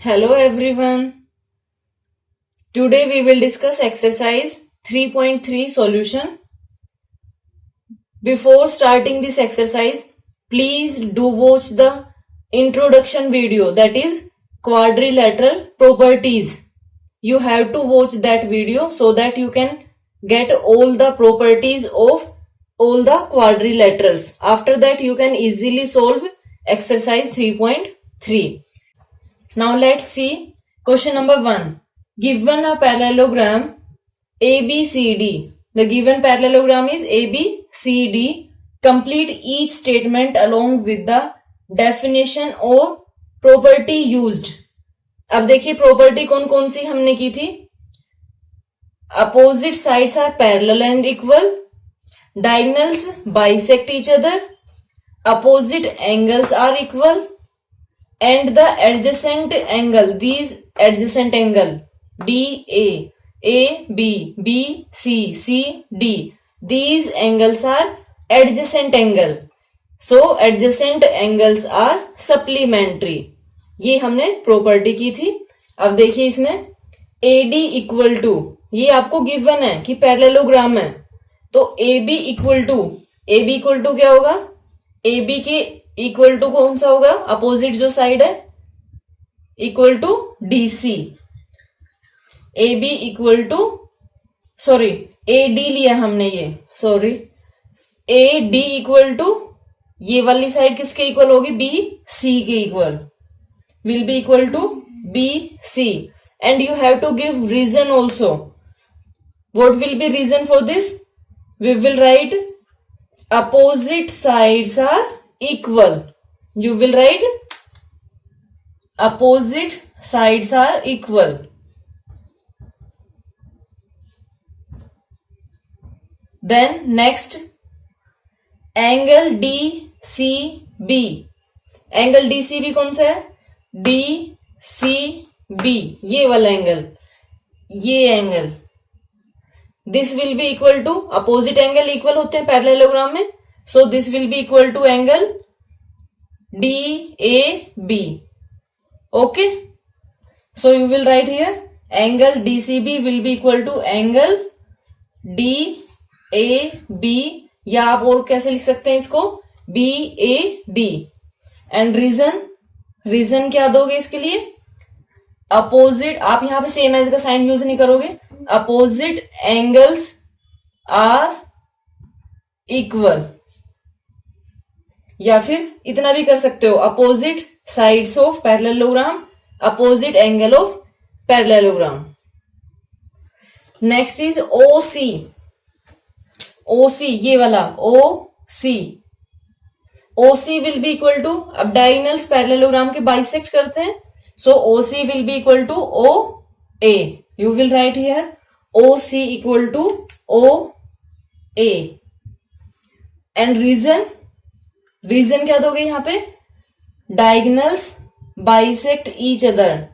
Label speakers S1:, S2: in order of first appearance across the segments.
S1: Hello everyone. Today we will discuss exercise 3.3 solution. Before starting this exercise, please do watch the introduction video, that is quadrilateral properties. You have to watch that video so that you can get all the properties of all the quadrilaterals. After that you can easily solve exercise 3.3. Now let's see question number 1. Given a parallelogram ABCD. The given parallelogram is ABCD. Complete each statement along with the definition or property used. अब देखिए property कौन कौन सी हमने की थी. Opposite sides are parallel and equal. Diagonals bisect each other. Opposite angles are equal. And the adjacent angle, these adjacent angle DA, AB, BC, CD, these angles are adjacent angle. So adjacent angles are supplementary. ये हमने property की थी. अब देखिए इसमें AD equal to, ये आपको given है कि पैरेललोग्राम है, तो AB इक्वल टू क्या होगा, AB के इक्वल टू कौन सा होगा, अपोजिट जो साइड है, equal to DC. AB equal to AD लिया हमने, ये AD इक्वल टू ये वाली साइड किसके इक्वल होगी, BC के equal, will be equal to BC. And you have to give reason also. What will be reason for this? We will write opposite sides are equal. You will write opposite sides are equal. Then next, angle DCB. Angle DCB कौन सा है, DCB, ये वाला angle, ये angle, this will be equal to, opposite angle equal होते हैं parallelogram में, so this will be equal to angle DAB. Okay, so you will write here angle DCB will be equal to angle DAB, या आप और कैसे लिख सकते हैं इसको, BAD. एंड रीजन क्या दोगे इसके लिए, अपोजिट, आप यहां पे सेम एज का साइन यूज नहीं करोगे, अपोजिट एंगल्स आर इक्वल, या फिर इतना भी कर सकते हो, opposite sides of parallelogram, opposite angle of parallelogram. Next is OC, ये वाला OC will be equal to, अब डायगोनल्स पैरेललोग्राम के बाइसेक्ट करते हैं, so OC will be equal to OA. You will write here OC equal to OA. And reason क्या दोगे यहां पे, diagonals bisect each other.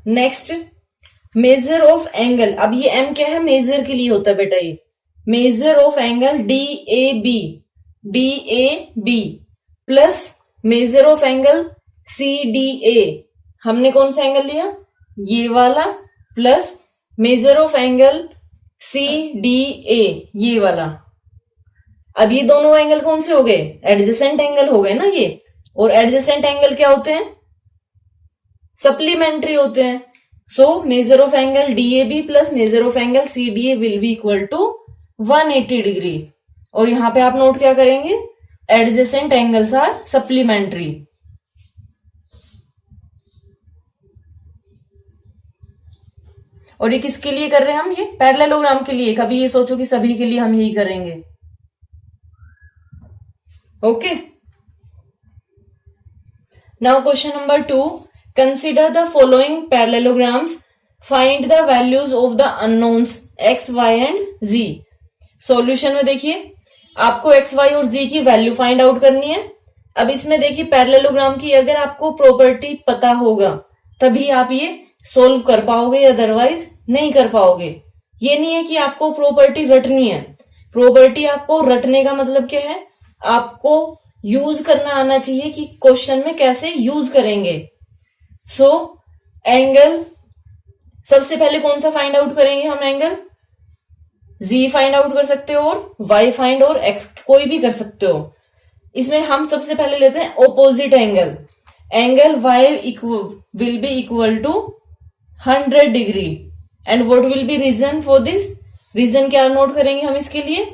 S1: Next, measure of angle. अब ये M क्या है, मेजर के लिए होता है बेटा, ये measure of angle DAB plus measure of angle CDA. हमने कौन सा एंगल लिया, ये वाला, plus measure of angle CDA, ये वाला. अब ये दोनों एंगल कौन से हो गए, एडजेसेंट एंगल हो गए ना ये, और एडजेसेंट एंगल क्या होते हैं, सप्लीमेंट्री होते हैं. So measure of angle DAB plus measure of angle CDA will be equal to 180 degree. और यहां पे आप नोट क्या करेंगे, एडजेसेंट एंगल्स आर सप्लीमेंट्री. और ये किसके लिए कर रहे हैं हम, ये पैरेललोग्राम के लिए. कभी ये सोचो कि सभी के लिए हम यही करेंगे. Okay, now question number 2. Consider the following parallelograms. Find the values of the unknowns x, y and z. Solution में देखिए आपको x, y और z की वैल्यू फाइंड आउट करनी है. अब इसमें देखिए पैरेललोग्राम की अगर आपको प्रॉपर्टी पता होगा तभी आप ये सोल्व कर पाओगे, अदरवाइज नहीं कर पाओगे. ये नहीं है कि आपको प्रॉपर्टी रटनी है, प्रॉपर्टी आपको रटने का मतलब क्या है, आपको यूज करना आना चाहिए कि क्वेश्चन में कैसे यूज करेंगे। सो एंगल सबसे पहले कौन सा फाइंड आउट करेंगे हम, एंगल जी फाइंड आउट कर सकते हो और वाई फाइंड और एक्स कोई भी कर सकते हो। इसमें हम सबसे पहले लेते हैं opposite angle. Angle y will be equal to 100 degree and what will be reason for this, reason क्या नोट करेंगे हम इसके लिए,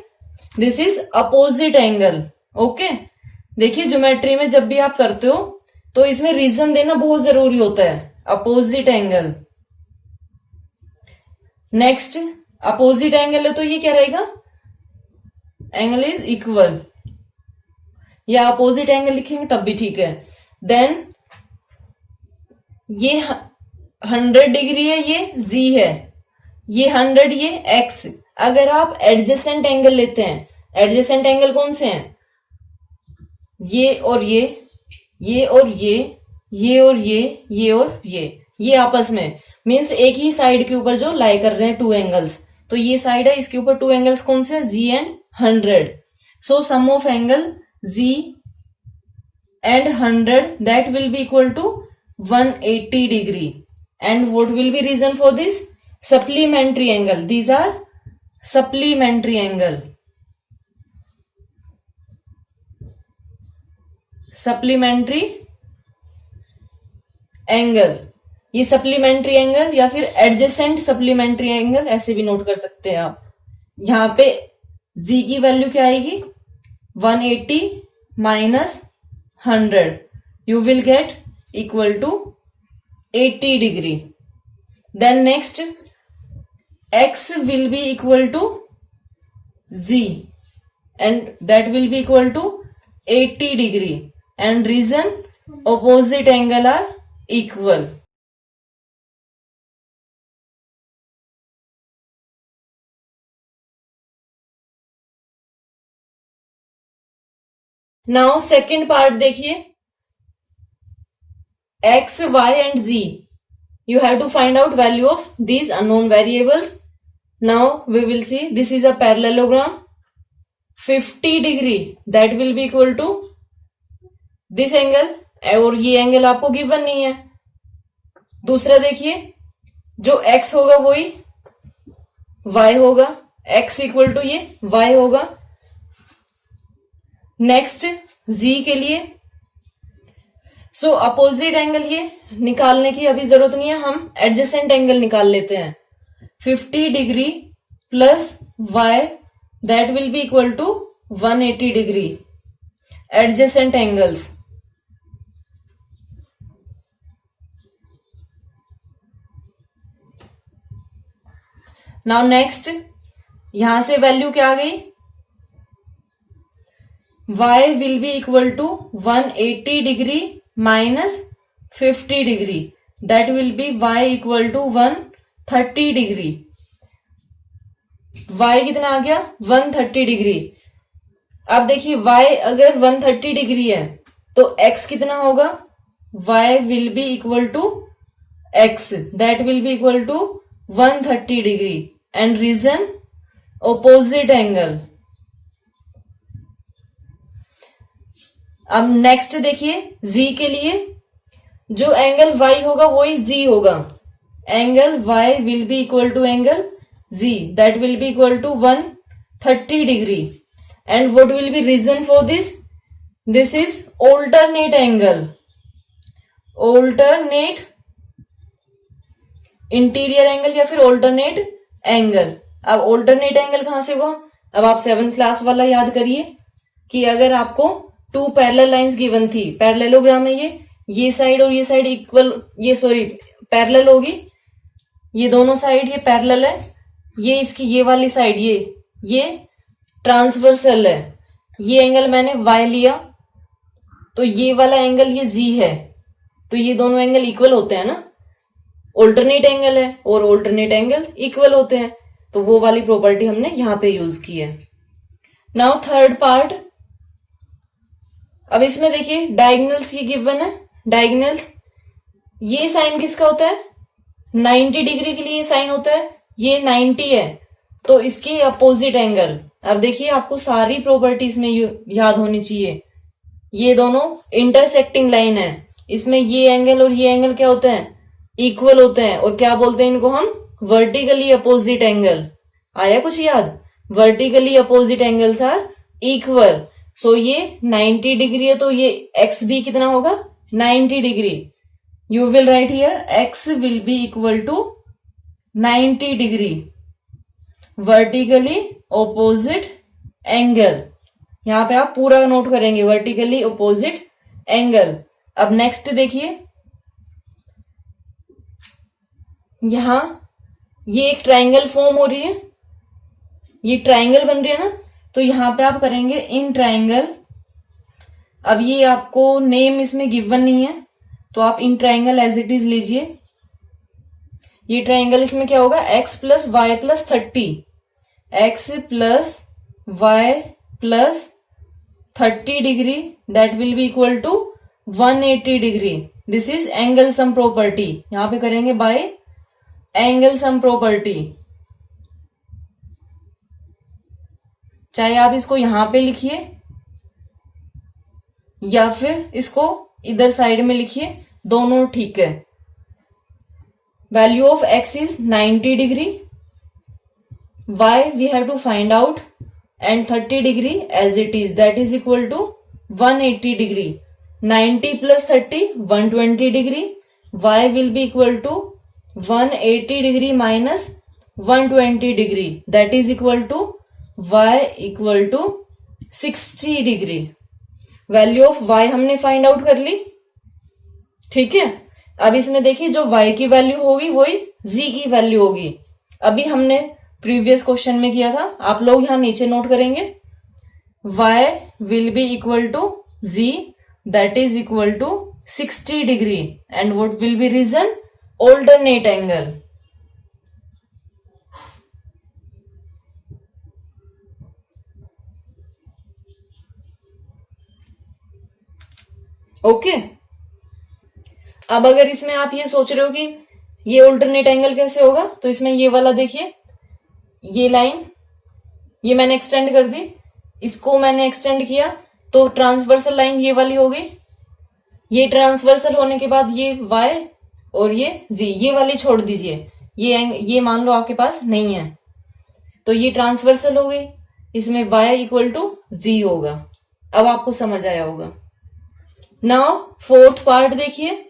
S1: this is opposite angle. Okay, देखिए ज्योमेट्री में जब भी आप करते हो तो इसमें रीजन देना बहुत जरूरी होता है, opposite angle. Next opposite angle है तो ये क्या रहेगा, एंगल इज इक्वल, या अपोजिट एंगल लिखेंगे तब भी ठीक है। देन ये 100 डिग्री है, ये जी है, ये 100 ये एक्स। अगर आप एडजेसेंट एंगल लेते हैं, एडजेसेंट एंगल कौन से हैं, ये और ये और ये और ये और ये आपस में, मीन्स एक ही साइड के ऊपर जो लाई कर रहे हैं टू एंगल्स। तो ये साइड है, इसके ऊपर टू एंगल्स कौन से हैं, G and 100। So sum of angle G and 100 that will be equal to 180 degree. And what will be reason for this, supplementary angle, these are supplementary angle. Supplementary angle, ये supplementary angle या फिर adjacent supplementary angle ऐसे भी note कर सकते हैं आप। यहां पे जी की वैल्यू क्या आएगी, 180 minus 100, you will get equal to 80 degree. Then next x will be equal to z and that will be equal to 80 degree and reason opposite angle are equal. Now second part देखिए, x, y and z. You have to find out value of these unknown variables. Now we will see this is a parallelogram. 50 degree that will be equal to this angle, और ये angle आपको given नहीं है। दूसरा देखिए, जो x होगा वही y होगा, x इक्वल टू ये y होगा। नेक्स्ट z के लिए, सो अपोजिट एंगल ये निकालने की अभी जरूरत नहीं है, हम एडजेसेंट एंगल निकाल लेते हैं। 50 degree plus y that will be equal to 180 degree, adjacent angles. Now next, यहां से वैल्यू क्या आ गई, y will be equal to 180 degree minus 50 degree, that will be y equal to 130 degree. y कितना आ गया, 130 डिग्री। अब देखिए y अगर 130 डिग्री है तो x कितना होगा, y will be equal to x that will be equal to 130 degree and reason opposite angle. अब नेक्स्ट देखिए z के लिए, जो एंगल y होगा वही z होगा। Angle y will be equal to angle z that will be equal to 130 degree and what will be reason for this, this is alternate angle, alternate interior angle या फिर alternate angle. अब alternate angle कहां से हुआ, अब आप 7th class वाला याद करिए कि अगर आपको टू पैरेलल लाइंस गिवन थी, पैरेललोग्राम है ये साइड और ये साइड इक्वल, ये सॉरी पैरेलल होगी, ये दोनों साइड ये पैरेलल है, ये इसकी ये वाली साइड ये ट्रांसवर्सल है, ये एंगल मैंने y लिया तो ये वाला एंगल ये z है, तो ये दोनों एंगल इक्वल होते हैं ना, ऑल्टरनेट एंगल है और ऑल्टरनेट एंगल इक्वल होते हैं, तो वो वाली प्रॉपर्टी हमने यहां पे यूज की है। नाउ थर्ड पार्ट, अब इसमें देखिए डायगोनल्स ये गिवन है, डायगोनल्स ये साइन किसका होता है, 90 डिग्री के लिए ये साइन होता है, ये 90 है तो इसके अपोजिट एंगल अब देखिए आपको सारी प्रॉपर्टीज में याद होनी चाहिए। ये दोनों इंटरसेक्टिंग लाइन है, इसमें ये एंगल और ये एंगल क्या होते हैं, इक्वल होते हैं। और क्या बोलते हैं इनको हम, वर्टिकली अपोजिट एंगल। आया कुछ याद, vertically opposite angles are equal. So ये 90 डिग्री है, तो ये एक्स भी कितना होगा, 90 degree. You will write here x will be equal to 90 degree, vertically opposite angle. यहां पे आप पूरा नोट करेंगे, वर्टिकली ऑपोजिट एंगल। अब नेक्स्ट देखिए, यहां ये एक ट्रायंगल फॉर्म हो रही है, ये ट्रायंगल बन रही है ना, तो यहां पे आप करेंगे इन ट्रायंगल। अब ये आपको नेम इसमें गिवन नहीं है, तो आप इन ट्रायंगल एज इट इज लीजिए। ये ट्रायंगल इसमें क्या होगा, x plus y plus 30, x plus y plus 30 degree, that will be equal to 180 degree. This is angle sum property. यहां पे करेंगे बाय एंगल सम प्रॉपर्टी। चाहे आप इसको यहां पे लिखिए या फिर इसको इधर साइड में लिखिए, दोनों ठीक है। Value of x is 90 degree, y we have to find out, and 30 degree as it is, that is equal to 180 degree. 90 plus 30 120 degree, y will be equal to 180 degree minus 120 degree, that is equal to y equal to 60 degree. Value of y हमने find out कर ली, ठीक है। अब इसमें देखिए जो y की value होगी वही z की वैल्यू होगी। अभी हमने प्रीवियस क्वेश्चन में किया था, आप लोग यहां नीचे नोट करेंगे, y will be equal to z, that is equal to 60 degree, and what will be reason, alternate angle. Okay अब अगर इसमें आप ये सोच रहे हो कि ये ऑल्टरनेट एंगल कैसे होगा, तो इसमें ये वाला देखिए, ये लाइन ये मैंने एक्सटेंड कर दी, इसको मैंने एक्सटेंड किया, तो ट्रांसवर्सल लाइन ये वाली हो गई। ये ट्रांसवर्सल होने के बाद ये y और ये z, ये वाली छोड़ दीजिए, ये मान लो आपके पास नहीं है, तो ये ट्रांसवर्सल हो गई, इसमें y इक्वल टू z होगा। अब आपको समझ आया होगा। नाउ फोर्थ पार्ट देखिए,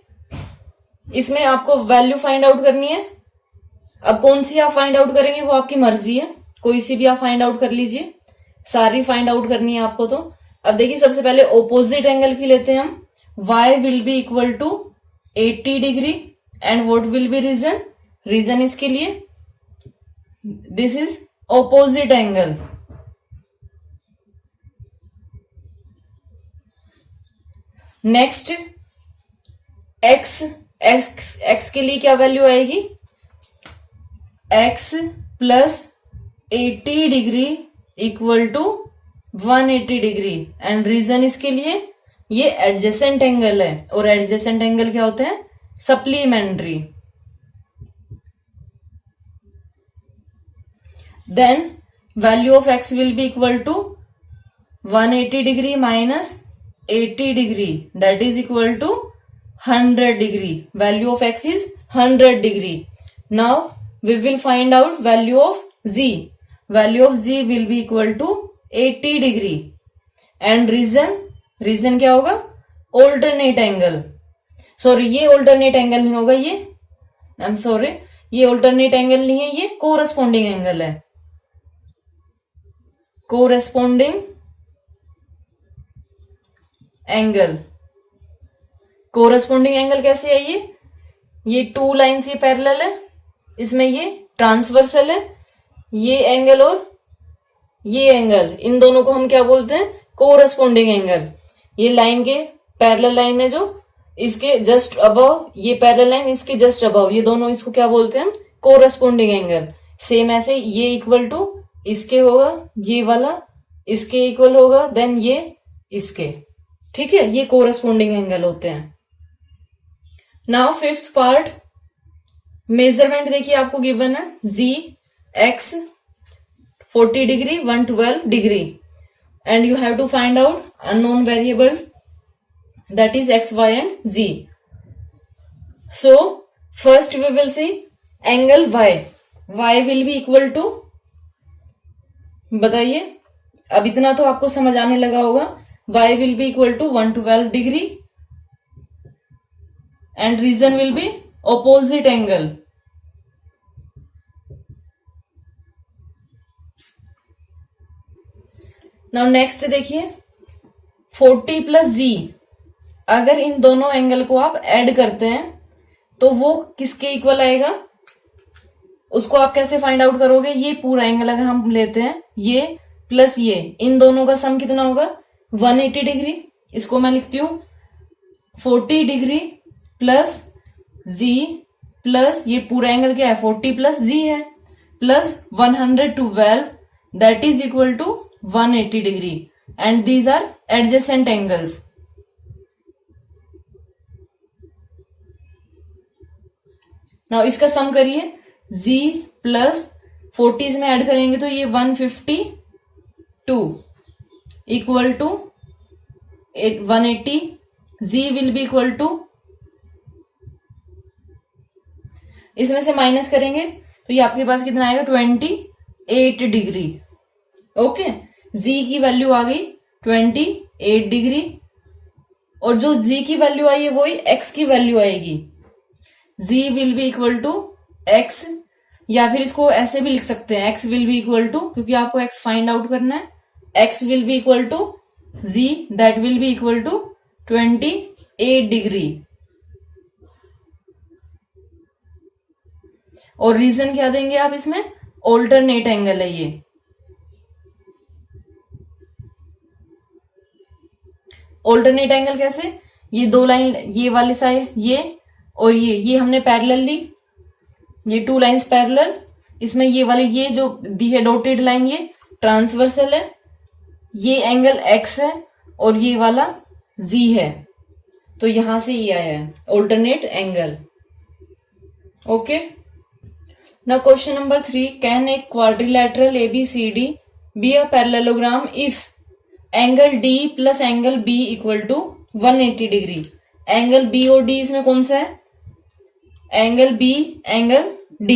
S1: इसमें आपको वैल्यू फाइंड आउट करनी है। अब कौन सी आप फाइंड आउट करेंगे वो आपकी मर्जी है, कोई सी भी आप फाइंड आउट कर लीजिए, सारी फाइंड आउट करनी है आपको। तो अब देखिए सबसे पहले ऑपोजिट एंगल की लेते हैं हम, y will be equal to 80 degree, and what will be reason, reason इसके लिए this is opposite angle. Next x के लिए क्या वैल्यू आएगी, x plus 80 degree equal to 180 degree, and reason इसके लिए ये एडजेसेंट एंगल है, और एडजेसेंट एंगल क्या होते हैं, supplementary. Then value of x will be equal to 180 degree minus 80 degree, that is equal to 100 degree. Value of x is 100 degree. Now we will find out value of z. Value of z will be equal to 80 degree, and reason क्या होगा, alternate angle. Sorry ये alternate angle नहीं होगा, ये I'm sorry, ये alternate angle नहीं है, ये corresponding angle है, corresponding angle। corresponding angle कैसे है, ये टू लाइन से पैरेलल है, इसमें ये ट्रांसवर्सल है, ये एंगल और ये एंगल, इन दोनों को हम क्या बोलते हैं, कोरस्पोंडिंग एंगल। ये लाइन के पैरेलल लाइन है जो इसके जस्ट अबव, ये पैरेलल लाइन इसके जस्ट अबव, ये दोनों इसको क्या बोलते हैं हम, कोरस्पोंडिंग एंगल। सेम ऐसे ये इक्वल टू इसके होगा, ये वाला इसके इक्वल होगा, देन ये इसके, ठीक है, ये कोरस्पोंडिंग एंगल होते हैं। नाउ फिफ्थ पार्ट, मेजरमेंट देखिए आपको गिवन है, z x 40 degree, 112 degree. And you have to find out unknown variable, that is x, y and z. So first we will see angle y. y will be equal to, बताइए, अब इतना तो आपको समझ आने लगा होगा. y will be equal to 112 degree and reason will be opposite angle. Now next देखिए 40 प्लस जी. अगर इन दोनों एंगल को आप ऐड करते हैं तो वो किसके इक्वल आएगा, उसको आप कैसे फाइंड आउट करोगे. ये पूरा एंगल अगर हम लेते हैं ये प्लस ये, इन दोनों का सम कितना होगा 180 डिग्री. इसको मैं लिखती हूं 40 डिग्री प्लस जी प्लस ये पूरा एंगल क्या है 40 प्लस जी है plus 112 that is equal to 180 degree and these are adjacent angles. Now इसका सम करिए z प्लस 40 में ऐड करेंगे तो ये 152 equal to 180. z will be equal to, इसमें से माइनस करेंगे तो ये आपके पास कितना आएगा 28 डिग्री. ओके, z की वैल्यू आ गई 28 डिग्री और जो z की वैल्यू आई है वही x की वैल्यू आएगी. z will be equal to x, या फिर इसको ऐसे भी लिख सकते हैं x will be equal to, क्योंकि आपको x फाइंड आउट करना है, x will be equal to z that will be equal to 28 degree. और रीजन क्या देंगे आप इसमें, ऑल्टरनेट एंगल है ये. ऑल्टरनेट एंगल कैसे, ये दो लाइन ये वाली साइड ये और ये हमने पैरेलल ली, ये टू लाइंस पैरेलल. इसमें ये वाली ये जो दी है डॉटेड लाइन ये ट्रांसवर्सल है, ये एंगल x है और ये वाला z है, तो यहां से ये आया है alternate angle. Okay, now question number 3, can a quadrilateral ABCD be a parallelogram if angle D plus angle B equal to 180 degree. Angle B और D इसमें कौन सा है, एंगल B एंगल D.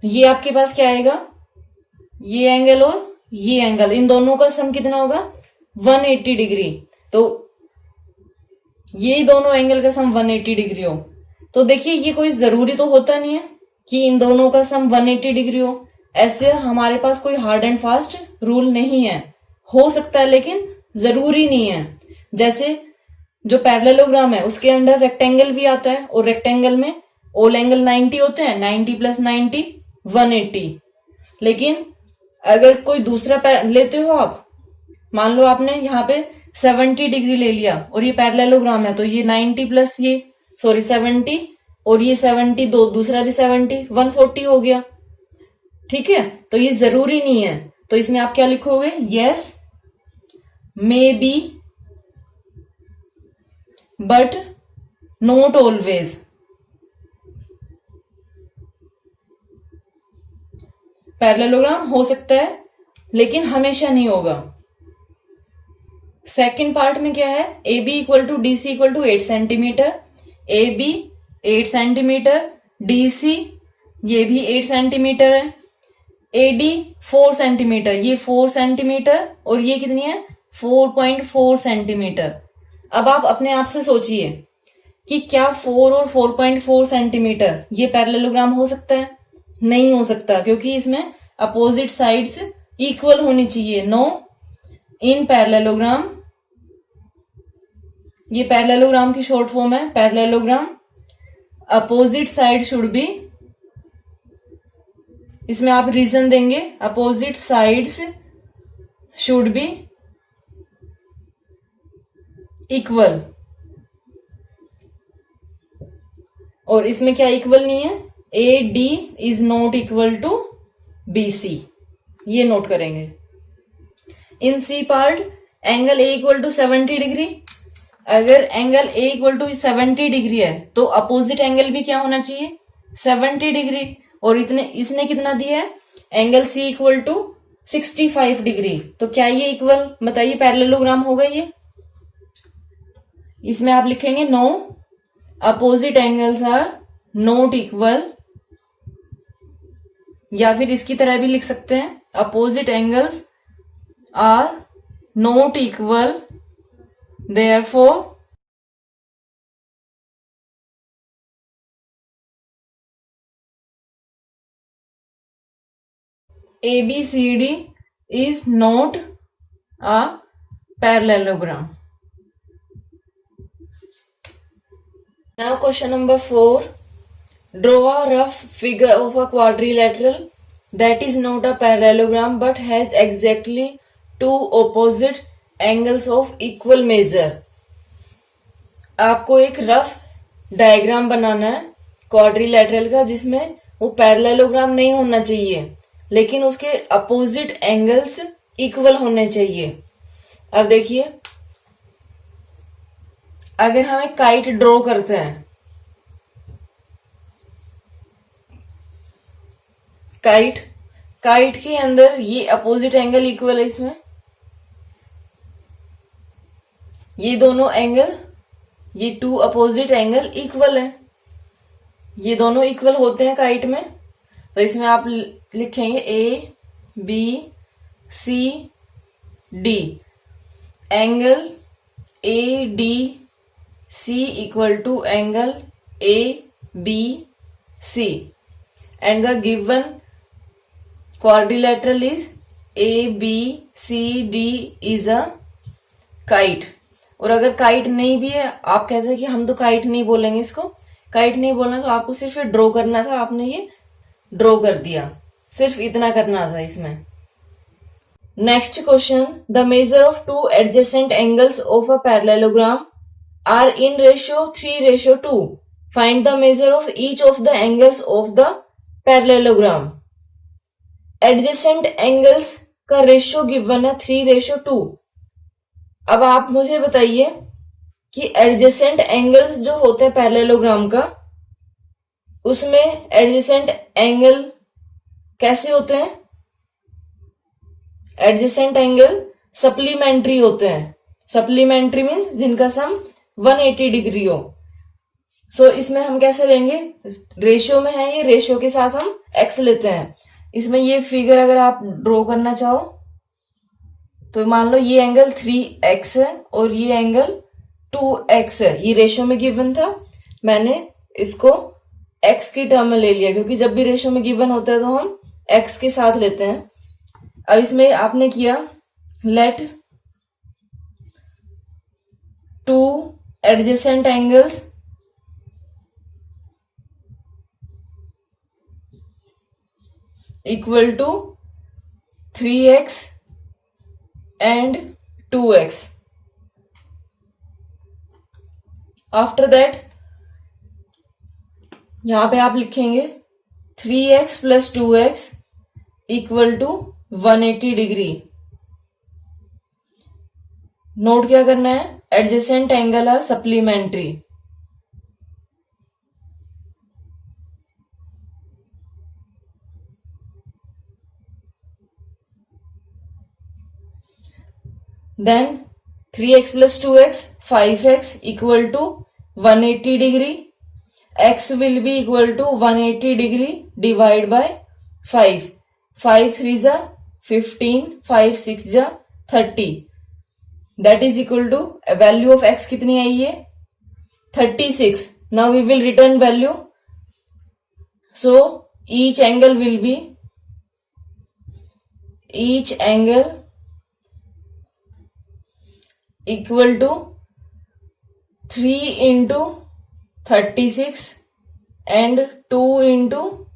S1: ये आपके पास क्या आएगा, ये एंगल और ये एंगल, इन दोनों का सम कितना होगा 180 डिग्री. तो ये दोनों एंगल का सम 180 डिग्री हो. तो देखिए ये कोई जरूरी तो होता नहीं है कि इन दोनों का सम 180 डिग्री हो. ऐसे हमारे पास कोई हार्ड एंड फास्ट रूल नहीं है, हो सकता है लेकिन जरूरी नहीं है. जैसे जो पैरेललोग्राम है उसके अंडर रेक्टेंगल भी आता है और रेक्टेंगल में ऑल एंगल 90 होते हैं, 90 प्लस 90 180. लेकिन अगर कोई दूसरा लेते हो आप, मान लो आपने यहाँ पे 70 डिग्री ले लिया और ये पैरेललोग्राम है, तो ये 90 प्लस ये 70 और ये 70 दो दूसरा भी 70 140 हो गया. ठीक है, तो ये जरूरी नहीं है. तो इसमें आप क्या लिखोगे, yes may be but not always. Parallelogram हो सकता है लेकिन हमेशा नहीं होगा. सेकंड पार्ट में क्या है, A B equal to D C equal to 8 centimetre. A B 8 centimetre, D C ये भी 8 सेंटीमीटर है, ए डी 4 सेंटीमीटर, ये 4 सेंटीमीटर और ये कितनी है 4.4 सेंटीमीटर. अब आप अपने आप से सोचिए कि क्या 4 और 4.4 सेंटीमीटर ये पैरेललोग्राम हो सकता है, नहीं हो सकता, क्योंकि इसमें अपोजिट साइड्स इक्वल होनी चाहिए. नो, इन पैरेललोग्राम, ये पैरेललोग्राम की शॉर्ट फॉर्म है, parallelogram opposite side should be, इसमें आप रीजन देंगे opposite sides should be equal. और इसमें क्या इक्वल नहीं है, A D is not equal to B C, ये नोट करेंगे. In C part angle A equal to 70 degree. अगर angle A equal to 70 degree है तो अपोजिट एंगल भी क्या होना चाहिए 70 डिग्री. और इसने कितना दिया है, angle C equal to 65 degree. तो क्या ये इक्वल, बताइए, पैरेललोग्राम होगा ये? इसमें आप लिखेंगे no, opposite angles are not equal, या फिर इसकी तरह भी लिख सकते हैं, opposite angles are not equal, therefore ABCD is not a parallelogram. Now question number 4. Draw a rough figure of a quadrilateral that is not a parallelogram but has exactly two opposite angles of equal measure. आपको एक rough diagram बनाना है quadrilateral का जिसमें वो parallelogram नहीं होना चाहिए लेकिन उसके अपोजिट एंगल्स इक्वल होने चाहिए। अब देखिए, अगर हम एक काइट ड्रॉ करते हैं, काइट के अंदर ये अपोजिट एंगल इक्वल है, इसमें ये दोनों एंगल, ये टू अपोजिट एंगल इक्वल है, ये दोनों इक्वल होते हैं काइट में। तो इसमें आप लिखेंगे ABCD, angle ADC equal to angle ABC, and the given quadrilateral is ABCD is a kite. और अगर काइट नहीं भी है, आप कहते हैं कि हम तो काइट नहीं बोलेंगे, इसको काइट नहीं बोलना, तो आपको सिर्फ ड्रॉ करना था, आपने ये ड्रॉ कर दिया, सिर्फ इतना करना था इसमें। Next question, the measure of two adjacent angles of a parallelogram are in ratio 3:2। Find the measure of each of the angles of the parallelogram. Adjacent angles का रेशियो गिवन है 3:2। अब आप मुझे बताइए कि एडजेसेंट एंगल्स जो होते हैं पैरेललोग्राम का, उसमें एडजेसेंट एंगल कैसे होते हैं? एडजेसेंट एंगल सप्लीमेंट्री होते हैं। सप्लीमेंट्री मीन्स जिनका सम 180 डिग्री हो। सो इसमें हम कैसे लेंगे? रेशियो में है ये, रेशियो के साथ हम एक्स लेते हैं। इसमें ये फिगर अगर आप ड्रॉ करना चाहो तो मान लो ये एंगल 3x है और ये एंगल 2x है। ये रेशियो में गिवन था, मैंने इसको x की टर्म में ले लिया क्योंकि जब भी रेशियो में गिवन होता है तो हम x के साथ लेते हैं। अब इसमें आपने किया, let two adjacent angles equal to 3x and 2x. After that यहां पे आप लिखेंगे 3x plus 2x equal to 180 degree. Note क्या करना है? Adjacent angle are supplementary. Then 3x plus 2x, 5x equal to 180 degree. X will be equal to 180 degree divided by 5. 5 3s are 15, 5 6s are 30. That is equal to a value of x कितनी आई है? 36. Now we will return value. So each angle will be equal to 3 into 36 and 2 into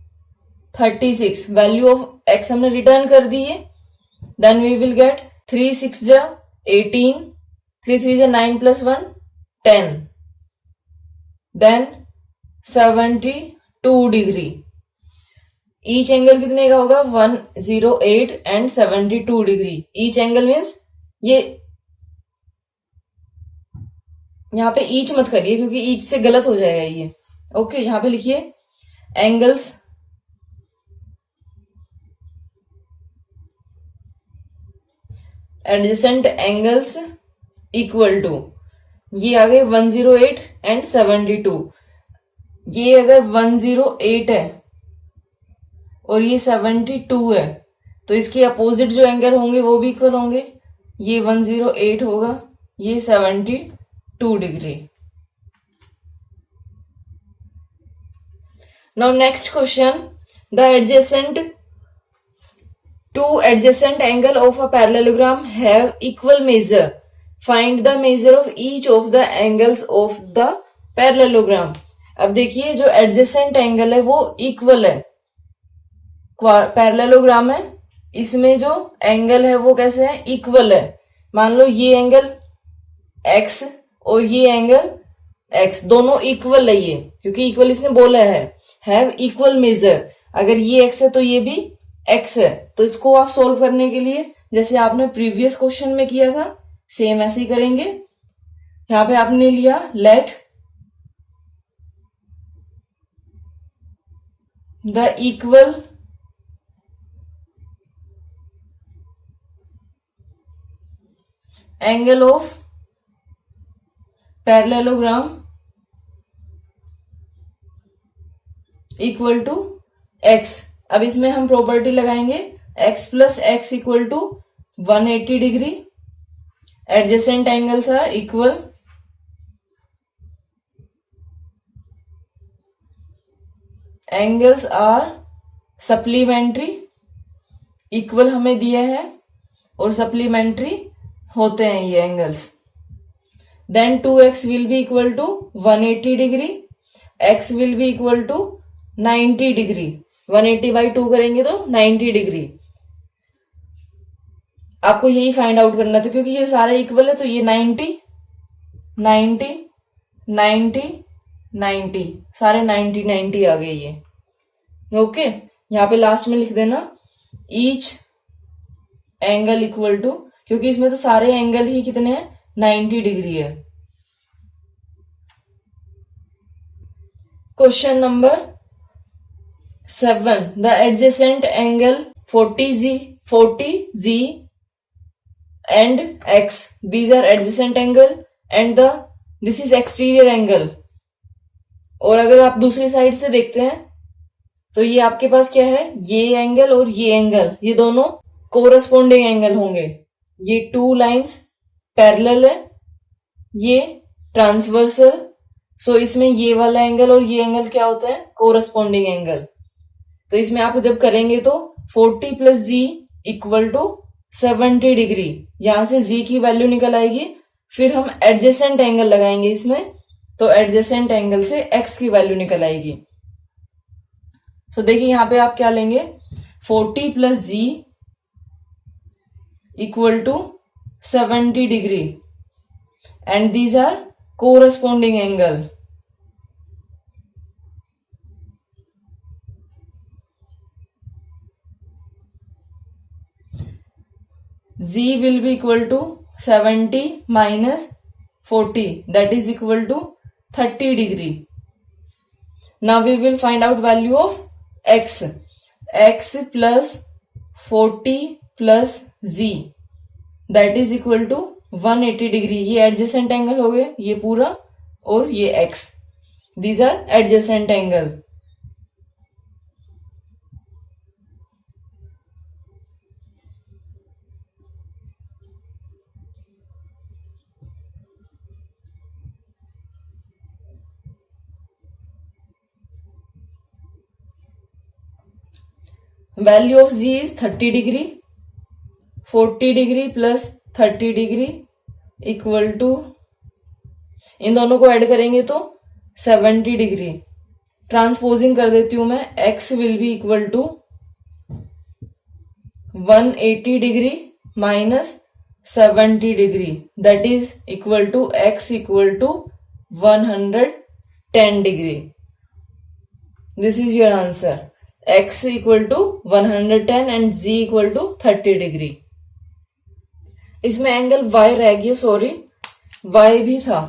S1: 36. Value of x हमने return कर दी है। Then we will get 3 6 जा 18, 3 3 जा 9 plus 1 10, then 72 degree. Each angle कितने का होगा? 108 and 72 degree. Each angle means ये यहां पे ईच मत करिए क्योंकि ईच से गलत हो जाएगा ये। ओके, यहां पे लिखिए angles adjacent angles equal to, ये आ गए 108 एंड 72। ये अगर 108 है और ये 72 है तो इसके अपोजिट जो एंगल होंगे वो भी इक्वल होंगे। ये 108 होगा, ये 72 degree. Now next question, the two adjacent angle of a parallelogram have equal measure. Find the measure of each of the angles of the parallelogram. अब देखिए जो adjacent angle है वो equal है, पैरेललोग्राम है, इसमें जो एंगल है वो कैसे है, इक्वल है। मान लो ये एंगल x और ये एंगल x दोनों इक्वल है, ये क्योंकि इक्वल इसने बोला है, हैव इक्वल मेजर। अगर ये x है तो ये भी x है, तो इसको आप सोल्व करने के लिए जैसे आपने प्रीवियस क्वेश्चन में किया था सेम ऐसे ही करेंगे। यहां पे आपने लिया let the equal angle of parallelogram equal to x। अब इसमें हम प्रॉपर्टी लगाएंगे x plus x equal to 180 degree. Adjacent angles are equal, angles are supplementary, equal हमें दिया है और सप्लीमेंट्री होते हैं ये angles. Then 2x will be equal to 180 degree, x will be equal to 90 degree. 180 by 2 करेंगे तो 90 डिग्री। आपको यही फाइंड आउट करना था क्योंकि ये सारे इक्वल है, तो ये 90 90 90 90 सारे 90 90 आ गए ये। ओके, यहाँ पे लास्ट में लिख देना ईच एंगल इक्वल टू, क्योंकि इसमें तो सारे एंगल ही कितने हैं, 90 डिग्री है। Question number 7, the adjacent angle 40Z and x, these are adjacent angle and this is exterior angle। और अगर आप दूसरी साइड से देखते हैं तो ये आपके पास क्या है, ये एंगल और ये एंगल, ये दोनों कोरस्पोंडिंग एंगल होंगे। ये 2 लाइंस पैरेलल है, ये ट्रांसवर्सल, सो इसमें ये वाला एंगल और ये एंगल क्या होता है, कोरस्पोंडिंग एंगल। तो इसमें आप जब करेंगे तो 40 plus z equal to 70 degree, यहां से जी की वैल्यू निकल आएगी। फिर हम एडजेसेंट एंगल लगाएंगे इसमें, तो एडजेसेंट एंगल से एक्स की वैल्यू निकल आएगी। सो देखिए यहां पे आप क्या लेंगे, 40 plus z equal to 70 degree and these are corresponding angle. Z will be equal to 70 minus 40, that is equal to 30 degree. Now we will find out value of x. X plus 40 plus Z, that is equal to 180 degree। ये adjacent angle हो गए ये पूरा, और ये x, these are adjacent angle। Value of G is 30 degree, 40 degree plus 30 degree equal to, इन दोनों को ऐड करेंगे तो 70 डिग्री। ट्रांसपोजिंग कर देती हूं मैं, x will be equal to 180 degree minus 70 degree, that is equal to x equal to 110 degree. This is your answer, x equal to 110 and z equal to 30 degree. इसमें angle y रह गया, sorry y भी था,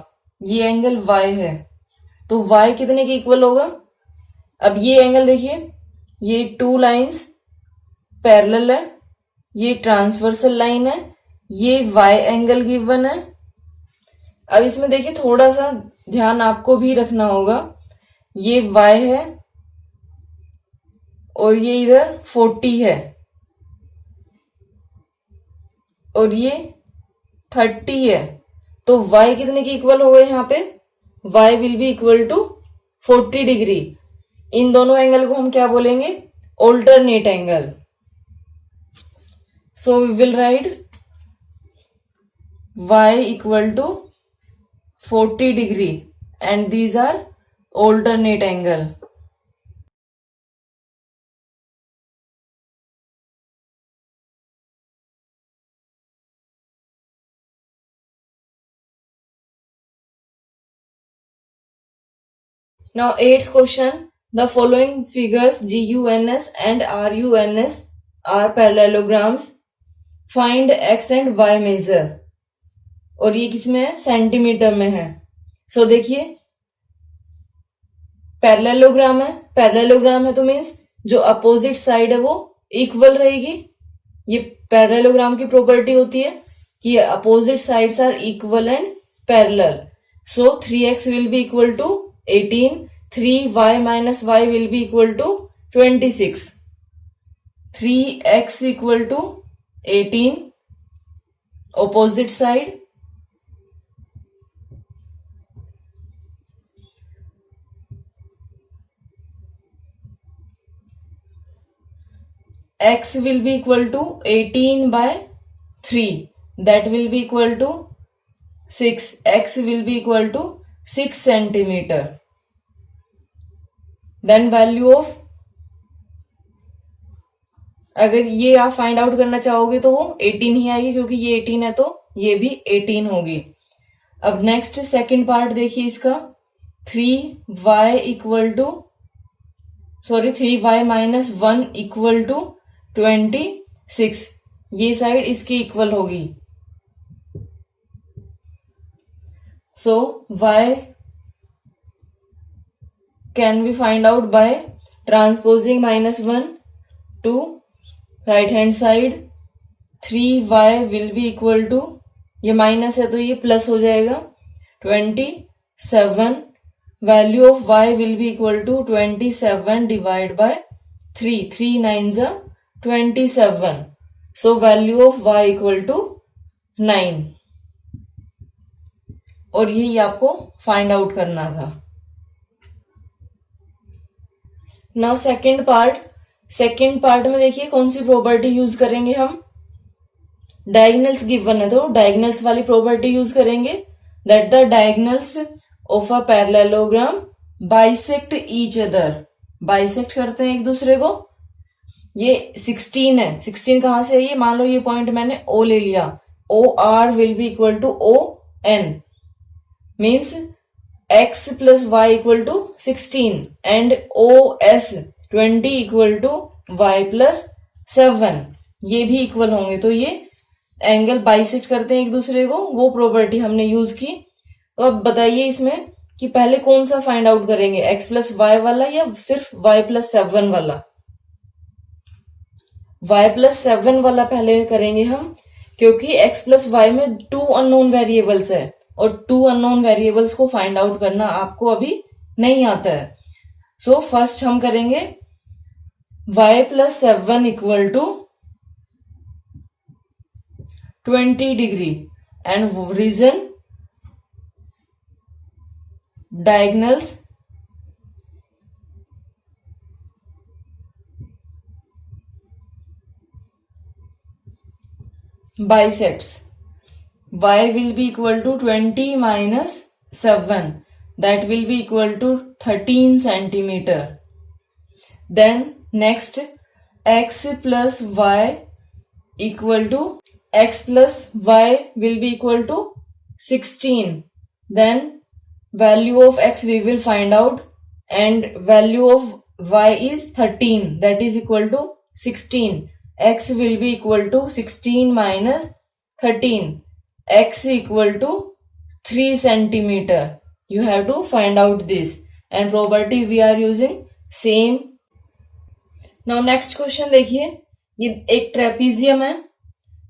S1: ये angle y है, तो y कितने के इक्वल होगा। अब ये एंगल देखिए, ये 2 लाइंस पैरेलल है, ये ट्रांसवर्सल लाइन है, ये y एंगल गिवन है। अब इसमें देखिए थोड़ा सा ध्यान आपको भी रखना होगा, ये y है और ये इधर 40 है और ये 30 है, तो y कितने के इक्वल हो गए यहाँ पे, y will be equal to 40 degree. इन दोनों एंगल को हम क्या बोलेंगे, alternate angle. So we will write y equal to 40 degree and these are alternate angle. Now, eighth question. The following figures GUNS and RUNS are parallelograms. Find x and y measure. और ये किसमें है, centimetre में है। सो देखिए parallelogram है, parallelogram है तो मीन्स जो अपोजिट साइड है वो इक्वल रहेगी। ये पैरेललोग्राम की प्रॉपर्टी होती है कि opposite sides are equal and parallel. So 3x will be equal to 18, 3y minus y will be equal to 26. 3x equal to 18, opposite side, x will be equal to 18 by 3, that will be equal to 6, x will be equal to 6 centimeter. Then value of, अगर ये आप find out करना चाहोगे तो वो 18 ही आएगी, क्योंकि ये 18 है तो ये भी 18 होगी। अब नेक्स्ट सेकंड पार्ट देखिए इसका, 3y equal to 3y minus 1 equal to 26, ये साइड इसकी इक्वल होगी। So y can be find out by transposing -1 to right hand side. 3y will be equal to, ये माइनस है तो ये प्लस हो जाएगा, 27। Value of y will be equal to 27 divide by 3, 3 9s are 27, so value of y equal to 9। और यही आपको find out करना था। नाउ सेकेंड पार्ट में देखिए कौन सी प्रॉपर्टी यूज करेंगे हम, डायगोनल्स गिवन है तो डायगोनल्स वाली प्रॉपर्टी यूज करेंगे, that the diagonals of a parallelogram bisect each other, bisect करते हैं एक दूसरे को। ये 16 है, 16 कहां से है, ये मान लो ये पॉइंट मैंने O ले लिया, O R will be equal to O N, means x plus y equal to 16 and OS 20 equal to y plus 7, ये भी इक्वल होंगे। तो ये एंगल बाइसेक्ट करते हैं एक दूसरे को, वो प्रॉपर्टी हमने यूज की। तो अब बताइए इसमें कि पहले कौन सा फाइंड आउट करेंगे, x प्लस y वाला या सिर्फ y प्लस 7 वाला। y प्लस 7 वाला पहले करेंगे हम, क्योंकि x प्लस y में 2 अननोन वेरिएबल्स है और 2 अननोन वेरिएबल्स को फाइंड आउट करना आपको अभी नहीं आता है। सो फर्स्ट हम करेंगे y plus 7 equal to 20 degree and reason diagonals bisects. Y will be equal to 20 minus 7, that will be equal to 13 centimeter. Then next x plus y equal to, x plus y will be equal to 16. Then value of x we will find out and value of y is 13, that is equal to 16. X will be equal to 16 minus 13. X equal to 3 centimeter. You have to find out this and property we are using same. Now next question देखिए, ये एक trapezium है,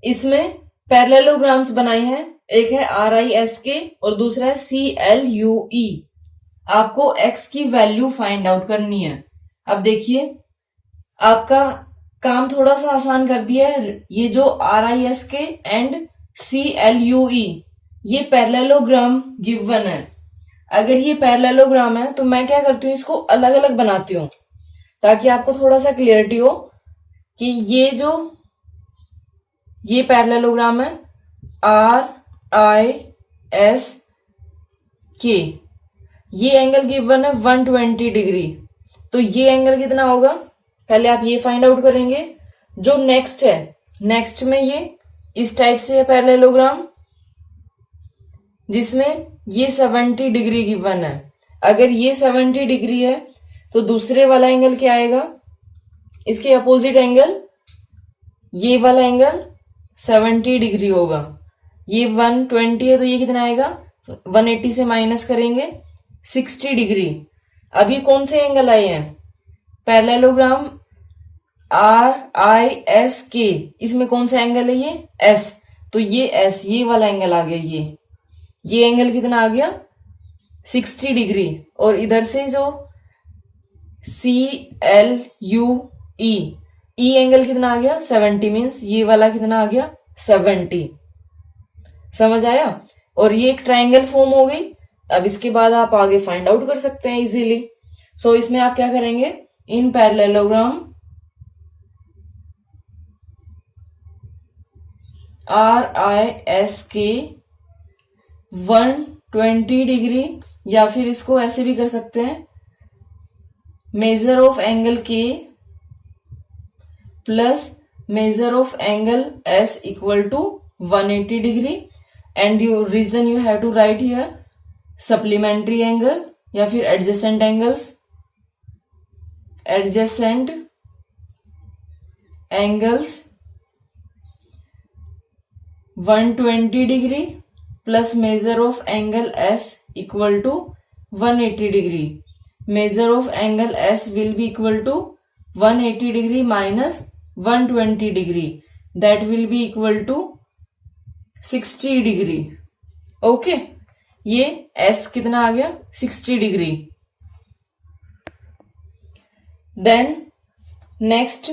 S1: इसमें parallelograms बनाए हैं, एक है RISK और दूसरा है CLUE। आपको x की वैल्यू फाइंड आउट करनी है। अब देखिए, आपका काम थोड़ा सा आसान कर दिया है। ये जो RISK एंड CLUE ये पैरेललोग्राम गिवन है। अगर ये पैरेललोग्राम है तो मैं क्या करती हूँ, इसको अलग अलग बनाती हूँ ताकि आपको थोड़ा सा क्लियरिटी हो कि ये पैरेललोग्राम है RISK, ये एंगल गिवन है 120 डिग्री। तो ये एंगल कितना होगा, पहले आप ये फाइंड आउट करेंगे। जो नेक्स्ट है, नेक्स्ट में ये इस टाइप से है पैरेललोग्राम जिसमें ये 70 डिग्री गिवन है। अगर ये 70 डिग्री है तो दूसरे वाला एंगल क्या आएगा, इसके अपोजिट एंगल ये वाला एंगल 70 डिग्री होगा। ये 120 है तो ये कितना आएगा, 180 से माइनस करेंगे 60 डिग्री। अब ये कौन से एंगल आए हैं, पैरेललोग्राम RISK, इसमें कौन सा एंगल है ये S, तो ये S ये वाला एंगल आ गया। ये एंगल कितना आ गया 60 डिग्री। और इधर से जो CLUE E एंगल कितना आ गया 70, मीन्स ये वाला कितना आ गया 70। समझ आया। और ये एक ट्रायंगल फॉर्म हो गई। अब इसके बाद आप आगे फाइंड आउट कर सकते हैं इजीली। सो इसमें आप क्या करेंगे, इन पैरेललोग्राम RISK 120 डिग्री, या फिर इसको ऐसे भी कर सकते हैं, measure of angle K plus measure of angle S equal to 180 degree. And you reason you have to write here supplementary angle या फिर adjacent angles. Adjacent angles 120 degree plus measure of angle S equal to 180 degree. Measure of angle S will be equal to 180 degree minus 120 degree, that will be equal to 60 degree. Okay, ये S कितना आ गया 60 degree. Then next,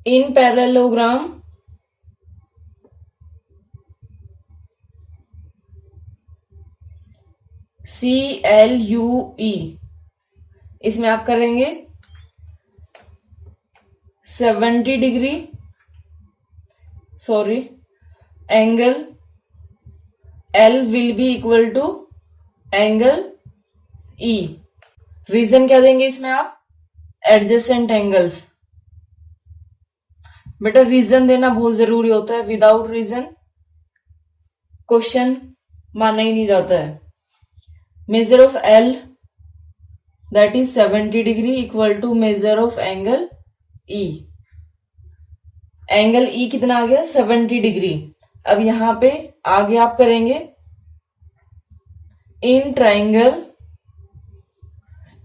S1: in parallelogram CLUE, इसमें आप करेंगे 70 degree, sorry, angle L will be equal to angle E। Reason क्या देंगे इसमें आप, एडजेसेंट एंगल्स। बेटा रीजन देना बहुत जरूरी होता है, विदाउट रीजन क्वेश्चन माना ही नहीं जाता है। Measure of L that is 70 degree equal to measure of angle E। Angle E कितना आ गया 70 डिग्री। अब यहां पे आगे आप करेंगे इन ट्राइंगल,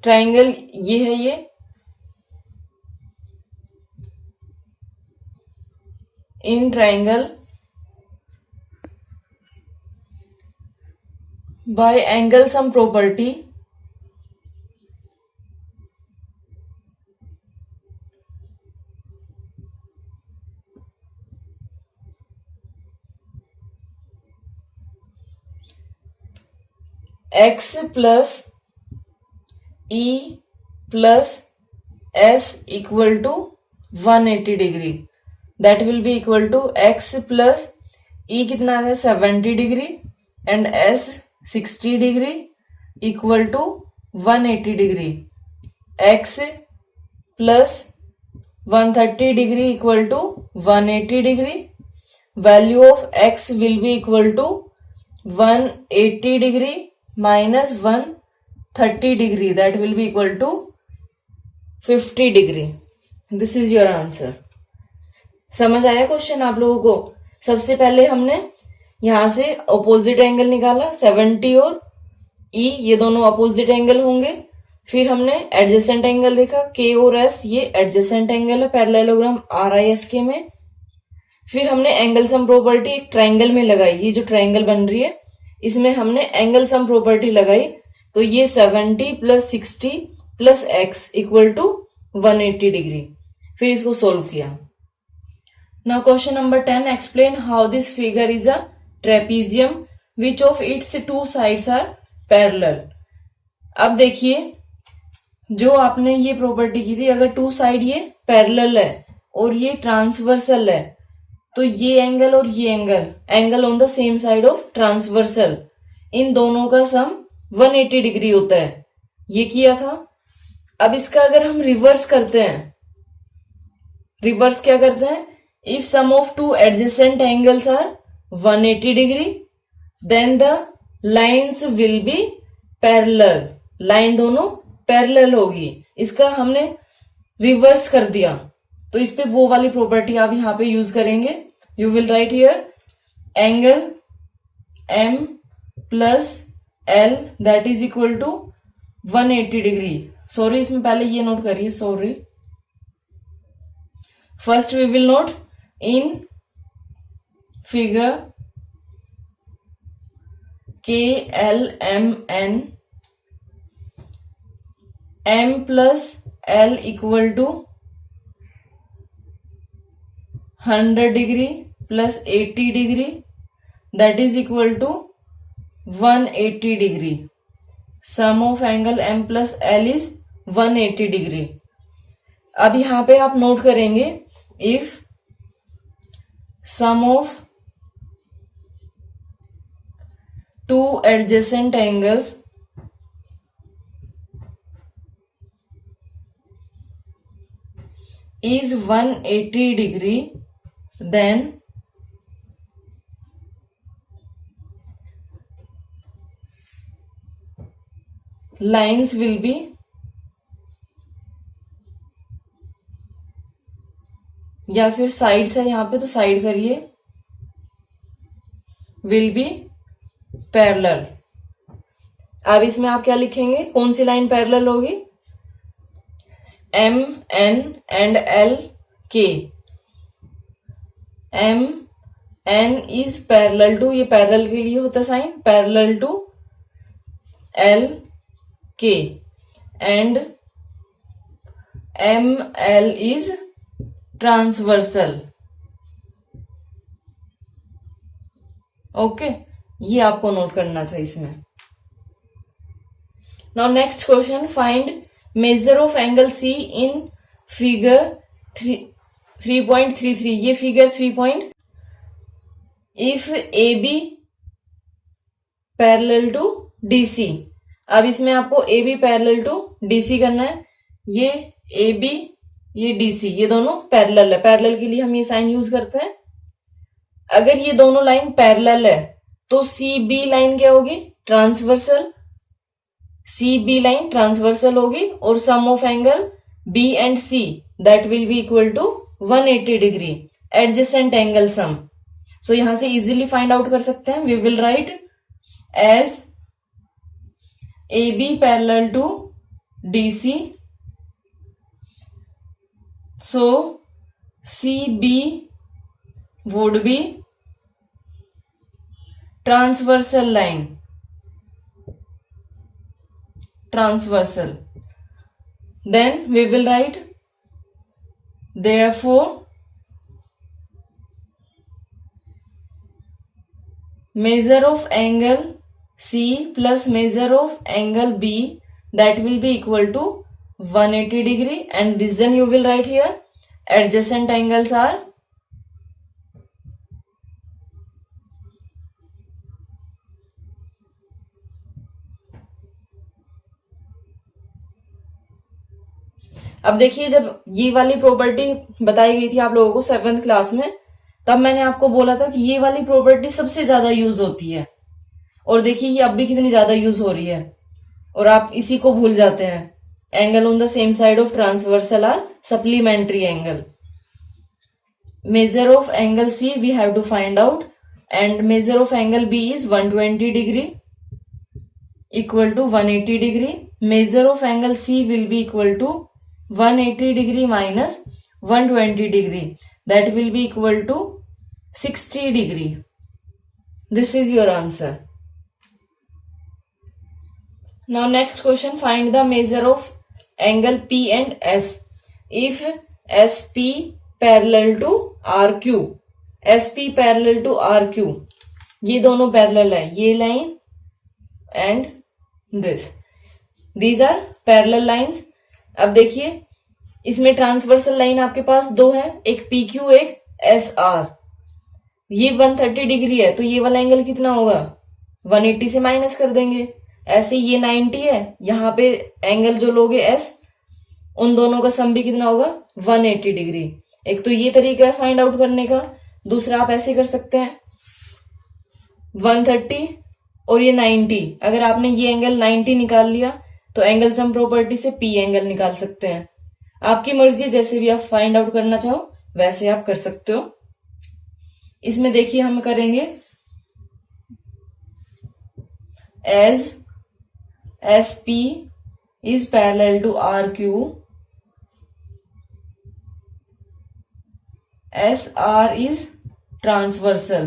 S1: ट्राइंगल ये है, ये in triangle by angle sum property x plus E plus S equal to 180 degree, that will be equal to x plus E कितना है 70 degree and S 60 degree equal to 180 degree. x plus 130 degree equal to 180 degree. Value of x will be equal to 180 degree minus 130 degree, that will be equal to 50 degree. This is your answer. समझ आया question आप लोगों को। सबसे पहले हमने यहां से अपोजिट एंगल निकाला, 70 और E ये दोनों अपोजिट एंगल होंगे। फिर हमने एडजेसेंट एंगल देखा, K और S ये एडजेसेंट एंगल है पैरेललोग्राम RISK में। फिर हमने एंगल सम प्रॉपर्टी एक ट्राइंगल में लगाई, ये जो ट्राइंगल बन रही है इसमें हमने एंगल सम प्रॉपर्टी लगाई, तो ये 70 plus 60 plus x equal to 180 degree. फिर इसको सोल्व किया। Now question number 10, explain how this figure is a trapezium which of its two sides are parallel. अब देखिए जो आपने ये प्रॉपर्टी की थी, अगर टू साइड ये पैरेलल है और ये ट्रांसवर्सल है, तो ये एंगल और ये angle on the same side of transversal, इन दोनों का सम 180 डिग्री होता है, ये किया था। अब इसका अगर हम रिवर्स करते हैं, रिवर्स क्या करते हैं, if sum of two adjacent angles are 180 degree then the lines will be parallel, line दोनों पैरेलल होगी। इसका हमने रिवर्स कर दिया, तो इस पे वो वाली प्रॉपर्टी आप यहां पे यूज करेंगे। You will write here angle M plus L that is equal to 180 degree. Sorry, इसमें पहले ये नोट करिए, sorry, first we will note in figure KLMN M plus L equal to 100 degree plus 80 degree that is equal to 180 degree. Sum of angle M plus L is 180 degree. अब यहां पे आप note करेंगे if sum of two adjacent angles is 180 degree, then lines will be या फिर sides है यहां पे, तो साइड करिए, will be parallel। अब इसमें आप क्या लिखेंगे, कौन सी लाइन पैरेलल होगी, M N and L K। M N is parallel to, ये पैरेलल के लिए होता sign, parallel to L K and M L is transversal. Okay, ये आपको नोट करना था इसमें। Now next question, find measure of angle C in figure 3.33। ये figure 3. If AB parallel to DC। अब इसमें आपको AB पैरेलल टू DC करना है। ये AB ये DC ये दोनों पैरेलल है, पैरेलल के लिए हम ये साइन यूज करते हैं। अगर ये दोनों लाइन पैरेलल है तो CB लाइन क्या होगी, ट्रांसवर्सल। CB लाइन ट्रांसवर्सल होगी और sum of angle B and C that will be equal to 180 degree, adjacent angle sum. So यहां से इजीली फाइंड आउट कर सकते हैं। We will write as AB parallel to DC, so CB would be transversal line, transversal. Then we will write therefore measure of angle C plus measure of angle B that will be equal to 180 degree, and reason you will write here adjacent angles are अब देखिए, जब ये वाली property बताई गई थी आप लोगों को 7th क्लास में, तब मैंने आपको बोला था कि ये वाली प्रॉपर्टी सबसे ज्यादा यूज होती है, और देखिए ये अब भी कितनी ज्यादा यूज हो रही है, और आप इसी को भूल जाते हैं। Angle on the same side of transversal are supplementary angle. Measure of angle C we have to find out, and measure of angle B is 120 degree equal to 180 degree. Measure of angle C will be equal to 180 degree minus 120 degree, that will be equal to 60 degree. This is your answer. Now next question, find the measure of angle P and S if SP parallel to RQ. SP parallel to RQ, ये दोनों parallel है, ये line and this, these are parallel lines. अब देखिए इसमें transversal line आपके पास दो है, एक PQ एक SR. ये 130 डिग्री है तो ये वाला एंगल कितना होगा, 180 से माइनस कर देंगे. ऐसे ये 90 है, यहाँ पे एंगल जो लोगे S, उन दोनों का सम भी कितना होगा, 180 डिग्री. एक तो ये तरीका है फाइंड आउट करने का, दूसरा आप ऐसे कर सकते हैं 130 और ये 90. अगर आपने ये एंगल 90 निकाल लिया तो एंगल सम प्रॉपर्टी से P एंगल निकाल सकते हैं. आपकी मर्जी है, जैसे भी आप फाइंड आउट करना चाहो वैसे आप कर सकते हो. इसमें देखिए हम करेंगे as SP is parallel to RQ, SR is transversal.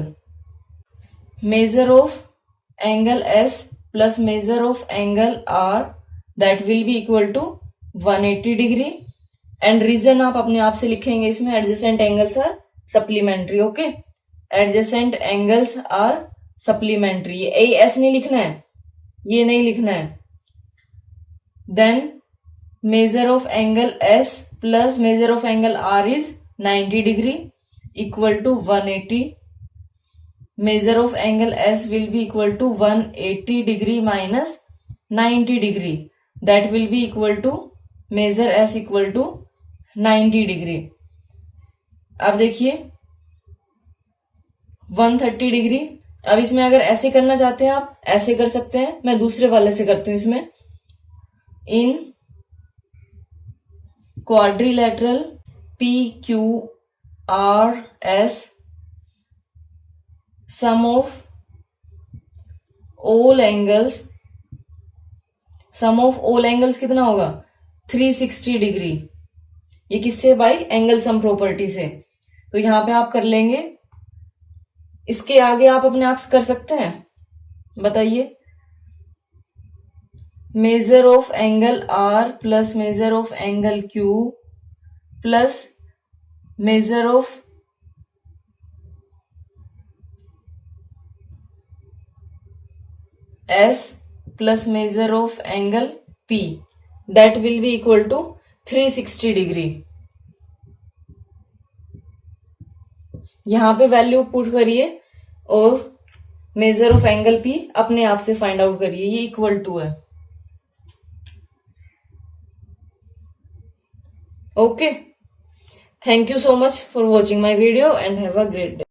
S1: Measure of angle S plus measure of angle R, that will be equal to 180 degree. And reason आप अपने आप से लिखेंगे इसमें, adjacent angles are supplementary. Okay, adjacent angles are supplementary. ये AS नहीं लिखना है, ये नहीं लिखना है. Then measure of angle S plus measure of angle R is 90 degree equal to 180. Measure of angle S will be equal to 180 degree minus 90 degree. That will be equal to measure S equal to 90 degree. अब देखिए 130 degree. अब इसमें अगर ऐसे करना चाहते हैं आप ऐसे कर सकते हैं, मैं दूसरे वाले से करती हूँ. इसमें in quadrilateral PQRS, sum of all angles कितना होगा, 360 डिग्री. ये किससे, बाय एंगल सम प्रॉपर्टी से. तो यहां पे आप कर लेंगे. इसके आगे आप अपने आप कर सकते हैं, बताइए. Measure of angle R plus measure of angle Q plus measure of S plus measure of angle P, that will be equal to 360 degree. यहां पे वैल्यू पुट करिए और मेजर ऑफ एंगल P अपने आप से फाइंड आउट करिए, ये equal to है. Okay, thank you so much for watching my video and have a great day.